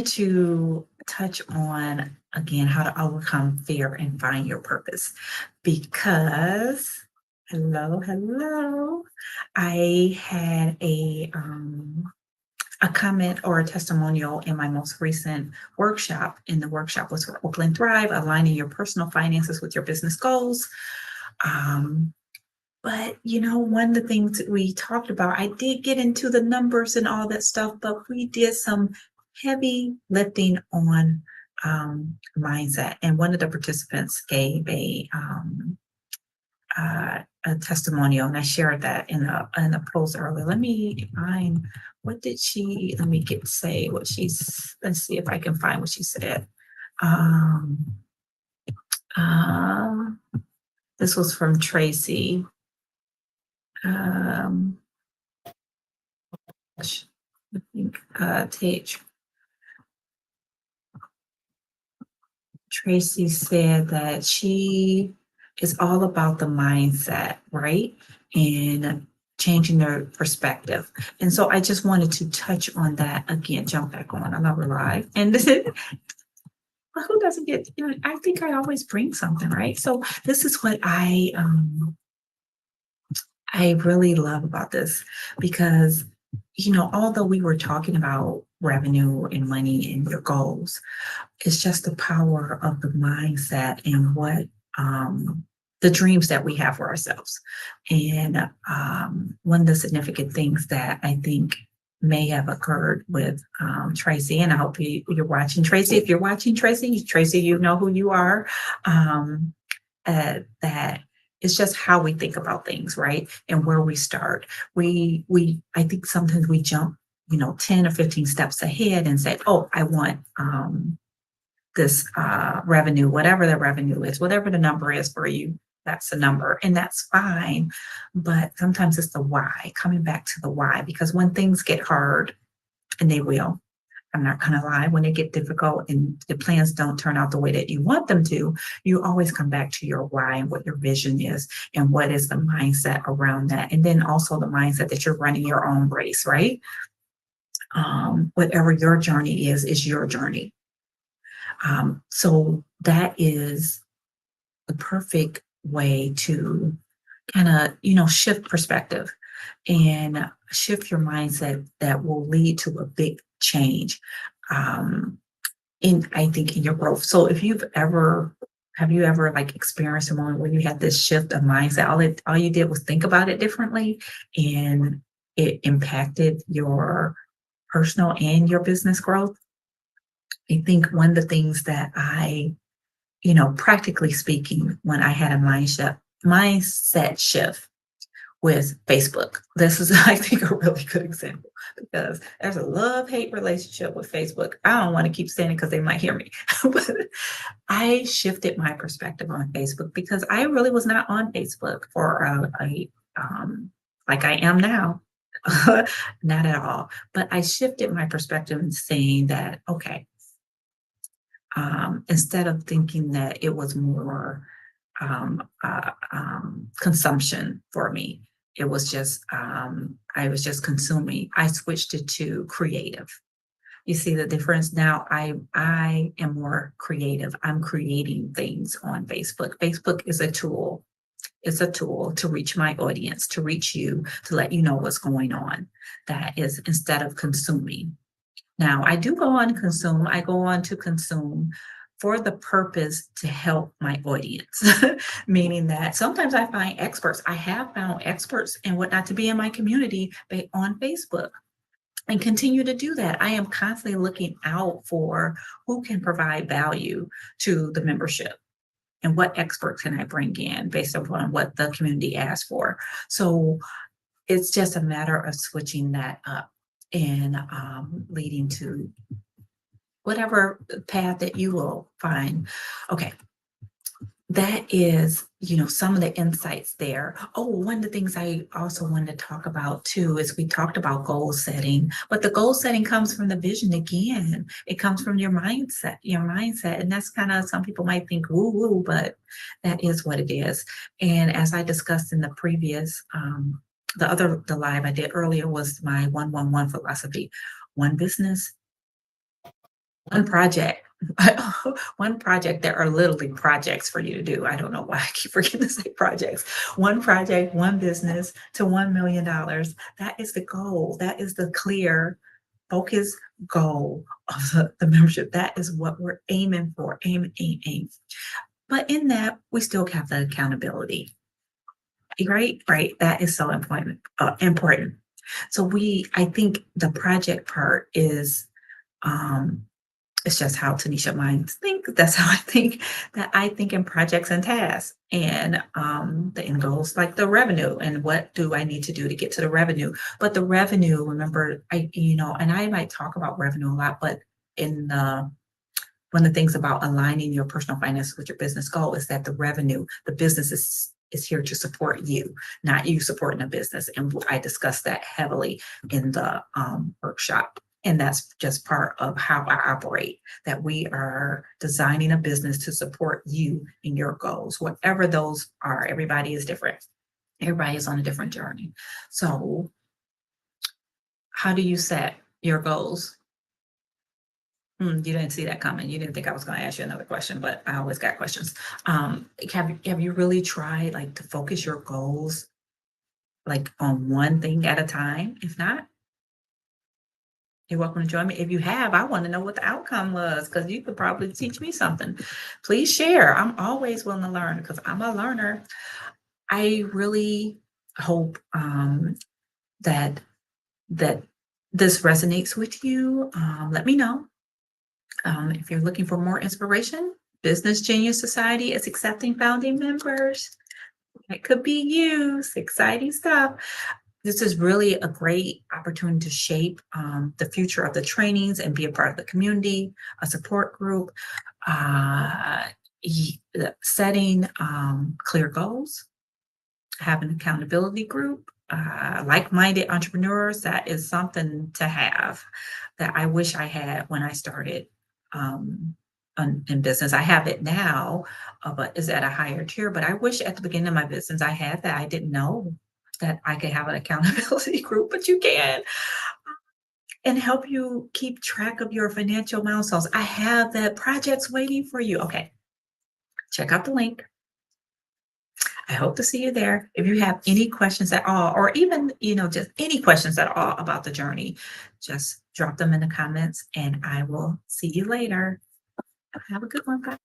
To touch on again how to overcome fear and find your purpose because hello, I had a comment or a testimonial in my most recent workshop, and the workshop was for Oakland Thrive, aligning your personal finances with your business goals. um, but one of the things that we talked about, I did get into the numbers and all that stuff, but we did some heavy lifting on mindset. And one of the participants gave a testimonial, and I shared that in a post earlier. Let me find what did she. Let me get say what she's. Let's see if I can find what she said. Um, uh, this was from Tracey. Um, I think Tracy said that she is all about the mindset, right? And changing their perspective. And so I just wanted to touch on that again, jump back on another live. And who doesn't get, I think I always bring something, right? So this is what I really love about this because, although we were talking about revenue and money and your goals, it's just the power of the mindset and what the dreams that we have for ourselves. And one of the significant things that I think may have occurred with Tracey, and I hope you're watching Tracey. If you're watching Tracey, you know who you are. Um, that it's just how we think about things, right? And where we start. I think sometimes we jump, 10 or 15 steps ahead and say, oh, I want this revenue, whatever the revenue is, whatever the number is for you, that's the number, and that's fine. But sometimes it's the why, coming back to the why, because when things get hard, and they will, I'm not going to lie, when they get difficult and the plans don't turn out the way that you want them to, you always come back to your why and what your vision is and what is the mindset around that. And then also the mindset that you're running your own race, right? Whatever your journey is your journey. So that is the perfect way to kind of, shift perspective and shift your mindset that will lead to a big change. I think in your growth. So if have you ever like experienced a moment where you had this shift of mindset? All you did was think about it differently and it impacted your personal and your business growth? I think one of the things that practically speaking, when I had a mindset shift with Facebook. This is, I think, a really good example because there's a love-hate relationship with Facebook. I don't want to keep saying it because they might hear me, but I shifted my perspective on Facebook because I really was not on Facebook for like I am now. Not at all. But I shifted my perspective in saying that, okay, instead of thinking that it was more consumption for me. It was just, I was just consuming. I switched it to creative. You see the difference now. I am more creative. I'm creating things on Facebook. Facebook is a tool. It's a tool to reach my audience, to reach you, to let you know what's going on. That is instead of consuming. Now, I do go on consume. I go on to consume for the purpose to help my audience, meaning that sometimes I find experts. I have found experts and whatnot to be in my community on Facebook and continue to do that. I am constantly looking out for who can provide value to the membership and what experts can I bring in based upon what the community asks for. So it's just a matter of switching that up and leading to whatever path that you will find. Okay, that is, some of the insights there. Oh, one of the things I also wanted to talk about too is we talked about goal setting, but the goal setting comes from the vision again. It comes from your mindset. And that's kind of, some people might think woo woo, but that is what it is. And as I discussed in the previous, the live I did earlier was my 111 philosophy. One business, One project, one project, there are literally projects for you to do. I don't know why I keep forgetting to say projects. One project, one business to $1 million. That is the goal. That is the clear focus goal of the membership. That is what we're aiming for. Aim, aim, aim. But in that, we still have the accountability. Right? Right. That is so important. Important. So I think the project part is um it's just how Tanisha minds think. That's how I think, that I think in projects and tasks. And the end goals, like the revenue, and what do I need to do to get to the revenue. But the revenue, remember, and I might talk about revenue a lot, but in the one of the things about aligning your personal finances with your business goal is that the revenue, the business is here to support you, not you supporting a business. And I discussed that heavily in the workshop. And that's just part of how I operate, that we are designing a business to support you in your goals, whatever those are. Everybody is different. Everybody is on a different journey. So, how do you set your goals? You didn't see that coming. You didn't think I was going to ask you another question, but I always got questions. Have you really tried, like, to focus your goals, like, on one thing at a time? If not, you're welcome to join me. If you have, I want to know what the outcome was, because you could probably teach me something. Please share. I'm always willing to learn because I'm a learner. I really hope that that this resonates with you. Let me know. If you're looking for more inspiration, Business Genius Society is accepting founding members. It could be you. It's exciting stuff. This is really a great opportunity to shape the future of the trainings and be a part of the community, a support group, uh, setting clear goals, have an accountability group, like-minded entrepreneurs. That is something to have that I wish I had when I started in business. I have it now, but is at a higher tier. But I wish at the beginning of my business I had that. I didn't know that I could have an accountability group, but you can, and help you keep track of your financial milestones. I have that projects waiting for you. Okay, check out the link. I hope to see you there. If you have any questions at all, or even, just any questions at all about the journey, just drop them in the comments and I will see you later. Have a good one. Bye.